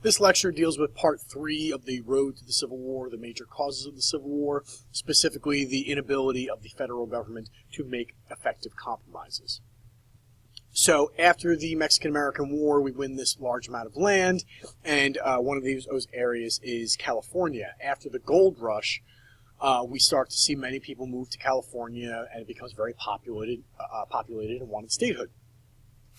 This lecture deals with part 3 of the Road to the Civil War, the major causes of the Civil War, specifically the inability of the federal government to make effective compromises. So after the Mexican-American War, we win this large amount of land, and one of those areas is California. After the gold rush, we start to see many people move to California, and it becomes very populated and wanted statehood.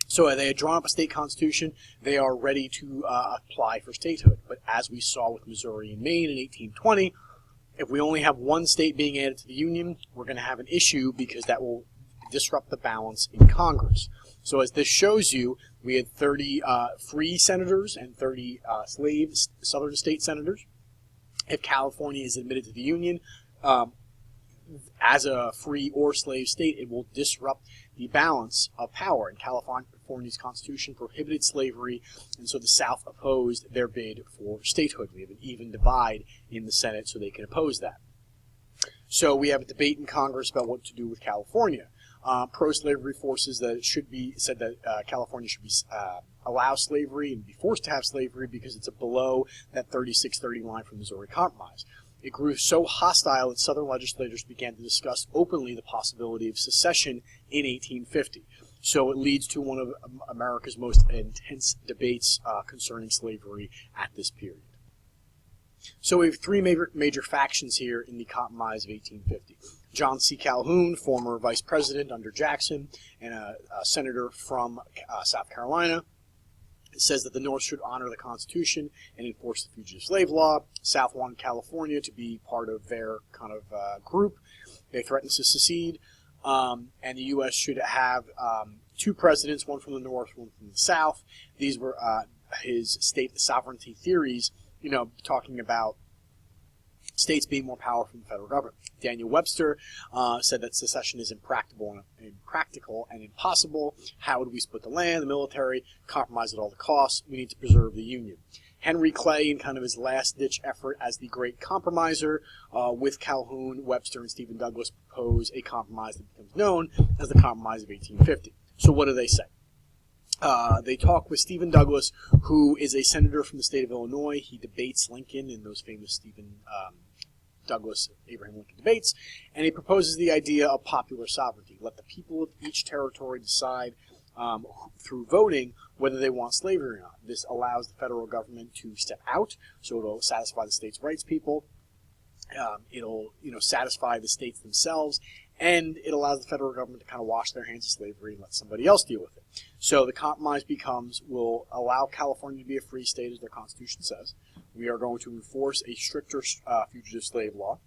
So they had drawn up a state constitution. They are ready to apply for statehood. But as we saw with Missouri and Maine in 1820, if we only have one state being added to the Union, we're going to have an issue because that will disrupt the balance in Congress. So as this shows you, we had 30 free senators and 30 slave southern state senators. If California is admitted to the Union, as a free or slave state, it will disrupt the balance of power. And California's constitution prohibited slavery, and so the South opposed their bid for statehood. We have an even divide in the Senate, so they can oppose that. So we have a debate in Congress about what to do with California. Pro-slavery forces that it should be said that California should be allow slavery and be forced to have slavery because it's below that 36-30 line from the Missouri Compromise. It grew so hostile that Southern legislators began to discuss openly the possibility of secession in 1850. So it leads to one of America's most intense debates concerning slavery at this period. So we have three major factions here in the Compromise of 1850. John C. Calhoun, former vice president under Jackson, and a senator from South Carolina, says that the North should honor the Constitution and enforce the Fugitive Slave Law. South wanted California to be part of their kind of group. They threatened to secede, and the U.S. should have two presidents, one from the North, one from the South. These were his state sovereignty theories, talking about states being more powerful than the federal government. Daniel Webster said that secession is impractical and impossible. How would we split the land, the military, compromise at all the costs? We need to preserve the Union. Henry Clay, in kind of his last-ditch effort as the great compromiser, with Calhoun, Webster, and Stephen Douglas, propose a compromise that becomes known as the Compromise of 1850. So what do they say? They talk with Stephen Douglas, who is a senator from the state of Illinois. He debates Lincoln in those famous Stephen Douglas-Abraham Lincoln debates, and he proposes the idea of popular sovereignty. Let the people of each territory decide through voting whether they want slavery or not. This allows the federal government to step out, so it'll satisfy the states' rights people. It'll satisfy the states themselves, and it allows the federal government to kind of wash their hands of slavery and let somebody else deal with it. So the compromise will allow California to be a free state, as their Constitution says. We are going to enforce a stricter fugitive slave law.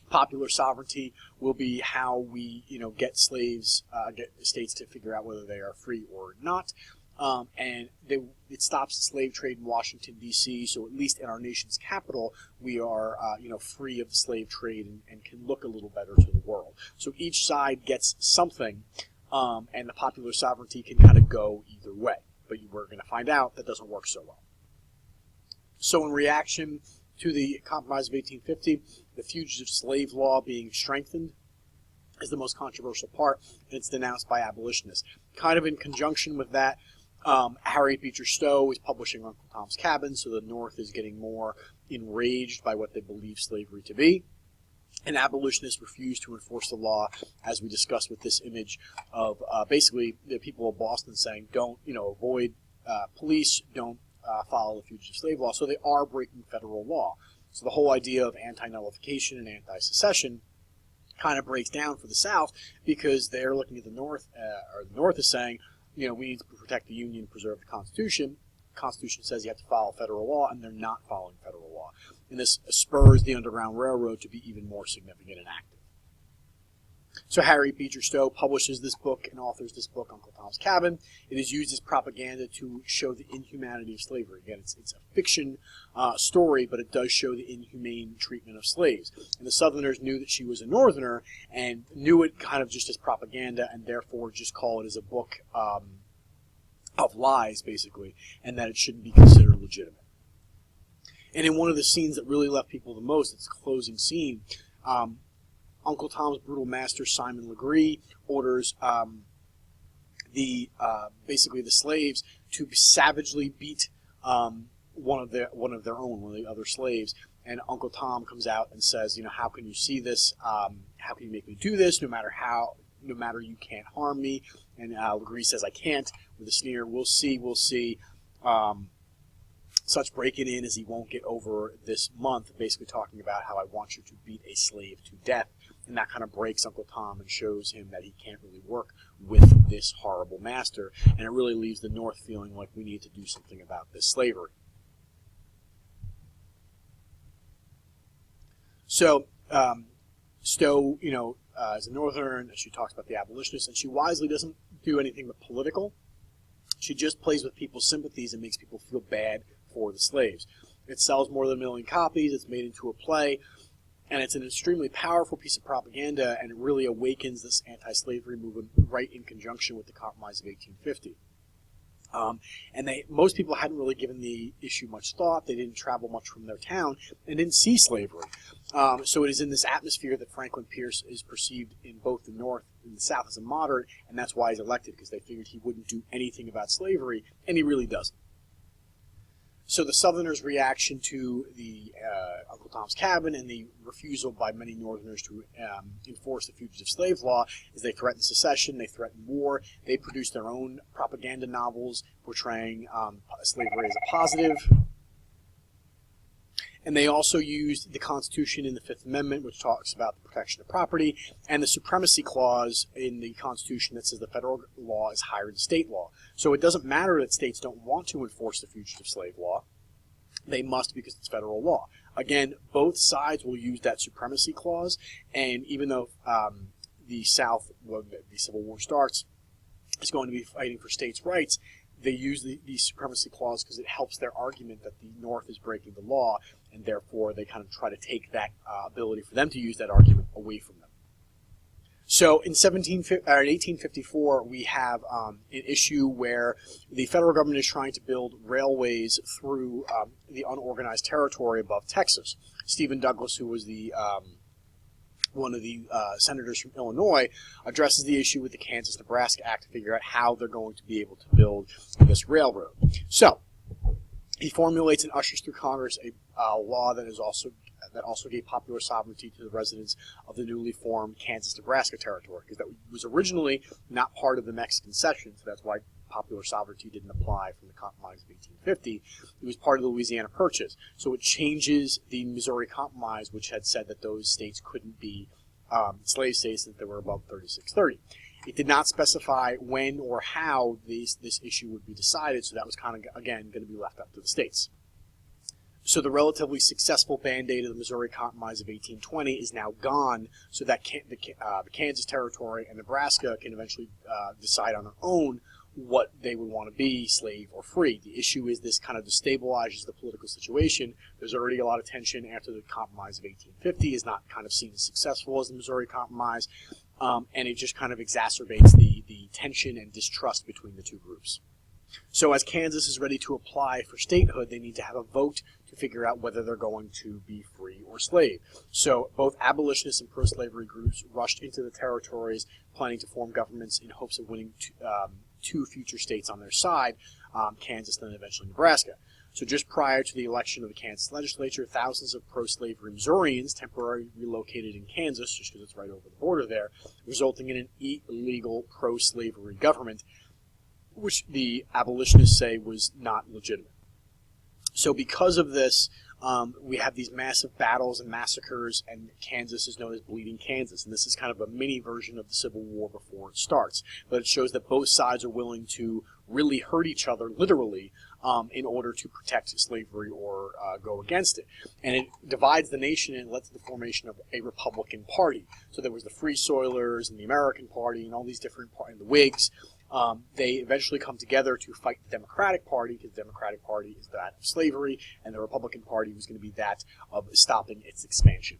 Popular sovereignty will be how we, get slaves, get states to figure out whether they are free or not. And it stops the slave trade in Washington, D.C., so at least in our nation's capital, we are, free of the slave trade and can look a little better to the world. So each side gets something, and the popular sovereignty can kind of go either way. But we're going to find out that doesn't work so well. So in reaction to the Compromise of 1850, the fugitive slave law being strengthened is the most controversial part, and it's denounced by abolitionists. Kind of in conjunction with that, Harriet Beecher Stowe is publishing Uncle Tom's Cabin, so the North is getting more enraged by what they believe slavery to be. And abolitionists refuse to enforce the law, as we discussed with this image of basically the people of Boston saying, don't, avoid police, don't follow the fugitive slave law. So they are breaking federal law. So the whole idea of anti-nullification and anti-secession kind of breaks down for the South, because they're looking at the North, or the North is saying, we need to protect the Union, preserve the Constitution. The Constitution says you have to follow federal law, and they're not following federal law. And this spurs the Underground Railroad to be even more significant and active. So Harriet Beecher Stowe publishes this book and authors this book, Uncle Tom's Cabin. It is used as propaganda to show the inhumanity of slavery. Again, it's a fiction story, but it does show the inhumane treatment of slaves. And the Southerners knew that she was a Northerner and knew it kind of just as propaganda, and therefore just call it as a book of lies, basically, and that it shouldn't be considered legitimate. And in one of the scenes that really left people the most, it's the closing scene, Uncle Tom's brutal master, Simon Legree, orders basically the slaves to savagely beat one of their own, one of the other slaves. And Uncle Tom comes out and says, how can you see this? How can you make me do this? No matter you can't harm me. And Legree says, I can't, with a sneer. We'll see. Such breaking in as he won't get over this month, basically talking about how I want you to beat a slave to death. And that kind of breaks Uncle Tom and shows him that he can't really work with this horrible master. And it really leaves the North feeling like we need to do something about this slavery. So Stowe, as a Northerner, she talks about the abolitionists, and she wisely doesn't do anything but political. She just plays with people's sympathies and makes people feel bad for the slaves. It sells more than 1 million copies. It's made into a play, and it's an extremely powerful piece of propaganda, and it really awakens this anti-slavery movement right in conjunction with the Compromise of 1850. And most people hadn't really given the issue much thought. They didn't travel much from their town and didn't see slavery. So it is in this atmosphere that Franklin Pierce is perceived in both the North and the South as a moderate, and that's why he's elected, because they figured he wouldn't do anything about slavery, and he really doesn't. So the Southerners' reaction to the Uncle Tom's Cabin and the refusal by many Northerners to enforce the fugitive slave law is they threaten secession, they threaten war, they produce their own propaganda novels portraying slavery as a positive. And they also used the Constitution in the Fifth Amendment, which talks about the protection of property, and the supremacy clause in the Constitution that says the federal law is higher than state law. So it doesn't matter that states don't want to enforce the fugitive slave law. They must, because it's federal law. Again, both sides will use that supremacy clause, and even though the South, when the Civil War starts, is going to be fighting for states' rights, they use the supremacy clause because it helps their argument that the North is breaking the law, and therefore they kind of try to take that ability for them to use that argument away from them. So in 1854, we have an issue where the federal government is trying to build railways through the unorganized territory above Texas. Stephen Douglas, who was the one of the senators from Illinois, addresses the issue with the Kansas-Nebraska Act to figure out how they're going to be able to build this railroad. So he formulates and ushers through Congress a law that also gave popular sovereignty to the residents of the newly formed Kansas-Nebraska territory, because that was originally not part of the Mexican cession, so that's why popular sovereignty didn't apply from the Compromise of 1850. It was part of the Louisiana Purchase. So it changes the Missouri Compromise, which had said that those states couldn't be slave states that they were above 3630. It did not specify when or how this issue would be decided, so that was kind of, again, going to be left up to the states. So the relatively successful Band-Aid of the Missouri Compromise of 1820 is now gone, so that the Kansas Territory and Nebraska can eventually decide on their own what they would want to be, slave or free. The issue is this kind of destabilizes the political situation. There's already a lot of tension after the Compromise of 1850 is not kind of seen as successful as the Missouri Compromise, and it just kind of exacerbates the tension and distrust between the two groups. So as Kansas is ready to apply for statehood, they need to have a vote to figure out whether they're going to be free or slave. So both abolitionists and pro-slavery groups rushed into the territories, planning to form governments in hopes of winning two future states on their side, Kansas and then eventually Nebraska. So just prior to the election of the Kansas legislature, thousands of pro-slavery Missourians temporarily relocated in Kansas, just because it's right over the border there, resulting in an illegal pro-slavery government, which the abolitionists say was not legitimate. So because of this, we have these massive battles and massacres, and Kansas is known as Bleeding Kansas. And this is kind of a mini version of the Civil War before it starts. But it shows that both sides are willing to really hurt each other, literally, in order to protect slavery or go against it. And it divides the nation, and it led to the formation of a Republican Party. So there was the Free Soilers and the American Party and all these different parties, the Whigs. They eventually come together to fight the Democratic Party, because the Democratic Party is that of slavery, and the Republican Party was going to be that of stopping its expansion.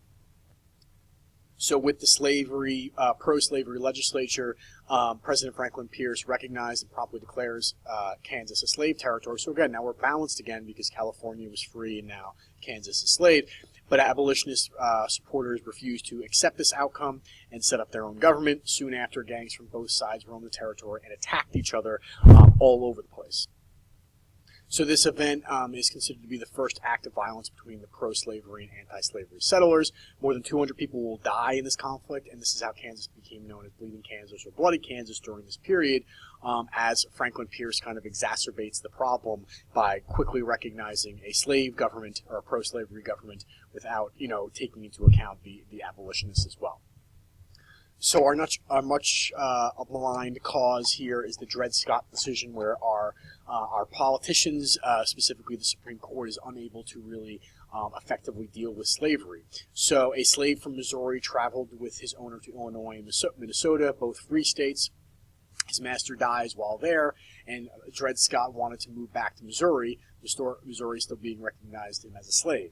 So with the slavery, pro-slavery legislature, President Franklin Pierce recognized and promptly declares Kansas a slave territory. So again, now we're balanced again, because California was free and now Kansas is slave. But abolitionist supporters refused to accept this outcome and set up their own government. Soon after, gangs from both sides roamed the territory and attacked each other all over the place. So this event is considered to be the first act of violence between the pro-slavery and anti-slavery settlers. More than 200 people will die in this conflict, and this is how Kansas became known as Bleeding Kansas or Bloody Kansas during this period, as Franklin Pierce kind of exacerbates the problem by quickly recognizing a slave government or a pro-slavery government without, taking into account the abolitionists as well. So our much maligned cause here is the Dred Scott decision, where our politicians, specifically the Supreme Court, is unable to really effectively deal with slavery. So a slave from Missouri traveled with his owner to Illinois and Minnesota, both free states. His master dies while there, and Dred Scott wanted to move back to Missouri, Missouri still being recognized him as a slave.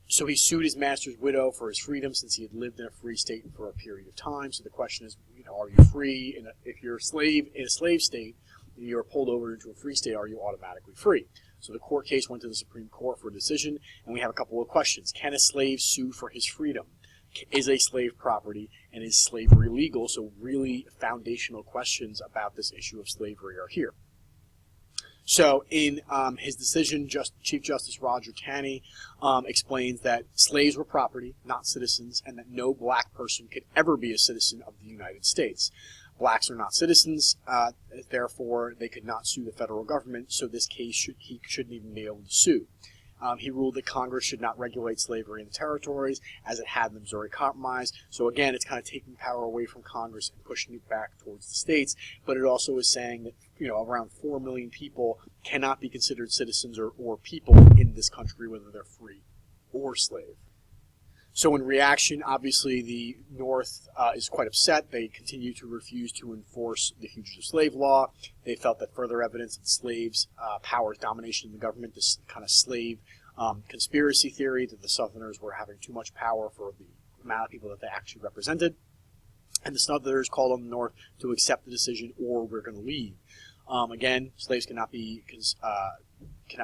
So he sued his master's widow for his freedom, since he had lived in a free state for a period of time. So the question is, are you free? If you're a slave in a slave state and you're pulled over into a free state, are you automatically free? So the court case went to the Supreme Court for a decision, and we have a couple of questions. Can a slave sue for his freedom? Is a slave property, and is slavery legal? So really foundational questions about this issue of slavery are here. So in his decision, Chief Justice Roger Taney explains that slaves were property, not citizens, and that no black person could ever be a citizen of the United States. Blacks are not citizens, therefore they could not sue the federal government, so this case he shouldn't even be able to sue. He ruled that Congress should not regulate slavery in the territories, as it had in the Missouri Compromise. So again, it's kind of taking power away from Congress and pushing it back towards the states. But it also is saying that around 4 million people cannot be considered citizens or people in this country, whether they're free or slave. So in reaction, obviously the North is quite upset. They continue to refuse to enforce the fugitive slave law. They felt that further evidence that slaves' power's domination in the government, this kind of slave conspiracy theory that the Southerners were having too much power for the amount of people that they actually represented. And the Southerners called on the North to accept the decision, or we're going to leave. Again, slaves cannot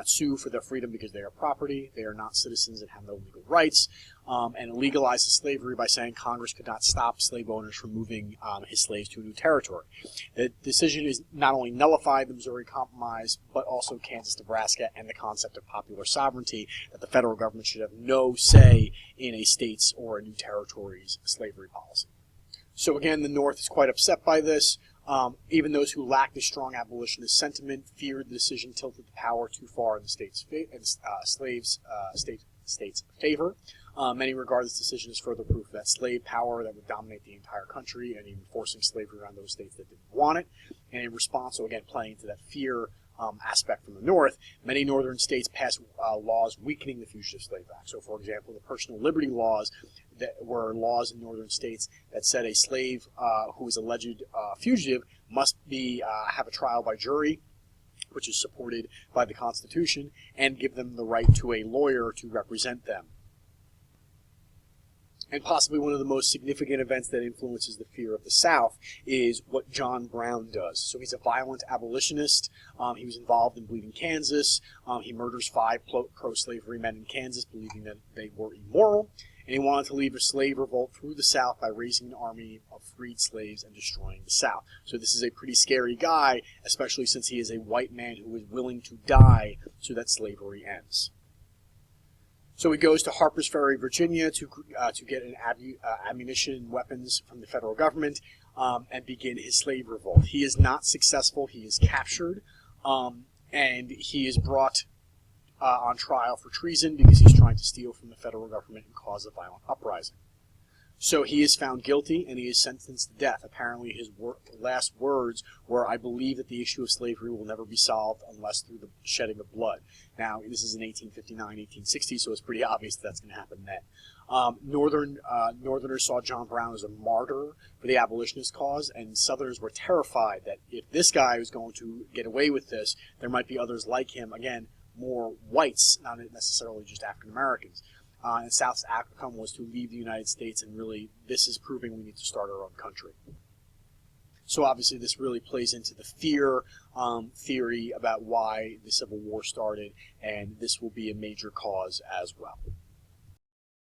sue for their freedom because they are property. They are not citizens and have no legal rights. And legalizes slavery by saying Congress could not stop slave owners from moving his slaves to a new territory. The decision is not only nullified the Missouri Compromise, but also Kansas, Nebraska, and the concept of popular sovereignty, that the federal government should have no say in a state's or a new territory's slavery policy. So again, the North is quite upset by this. Even those who lacked a strong abolitionist sentiment feared the decision tilted the power too far in the state's state's favor. Many regard this decision as further proof that slave power that would dominate the entire country, and even forcing slavery around those states that didn't want it. And in response, so again, playing into that fear aspect from the North, many northern states passed laws weakening the Fugitive Slave Act. So, for example, the personal liberty laws that were laws in northern states that said a slave who is alleged fugitive must have a trial by jury, which is supported by the Constitution, and give them the right to a lawyer to represent them. And possibly one of the most significant events that influences the fear of the South is what John Brown does. So he's a violent abolitionist. He was involved in Bleeding Kansas. He murders 5 pro-slavery men in Kansas, believing that they were immoral. And he wanted to lead a slave revolt through the South by raising an army of freed slaves and destroying the South. So this is a pretty scary guy, especially since he is a white man who is willing to die so that slavery ends. So he goes to Harper's Ferry, Virginia, to get an ammunition and weapons from the federal government and begin his slave revolt. He is not successful. He is captured, and he is brought on trial for treason because he's trying to steal from the federal government and cause a violent uprising. So he is found guilty, and he is sentenced to death. Apparently his last words were, "I believe that the issue of slavery will never be solved unless through the shedding of blood." Now, this is in 1859, 1860, so it's pretty obvious that's going to happen then. Northerners saw John Brown as a martyr for the abolitionist cause, and Southerners were terrified that if this guy was going to get away with this, there might be others like him, again, more whites, not necessarily just African Americans. And South's outcome was to leave the United States, and really this is proving we need to start our own country. So obviously this really plays into the fear theory about why the Civil War started, and this will be a major cause as well.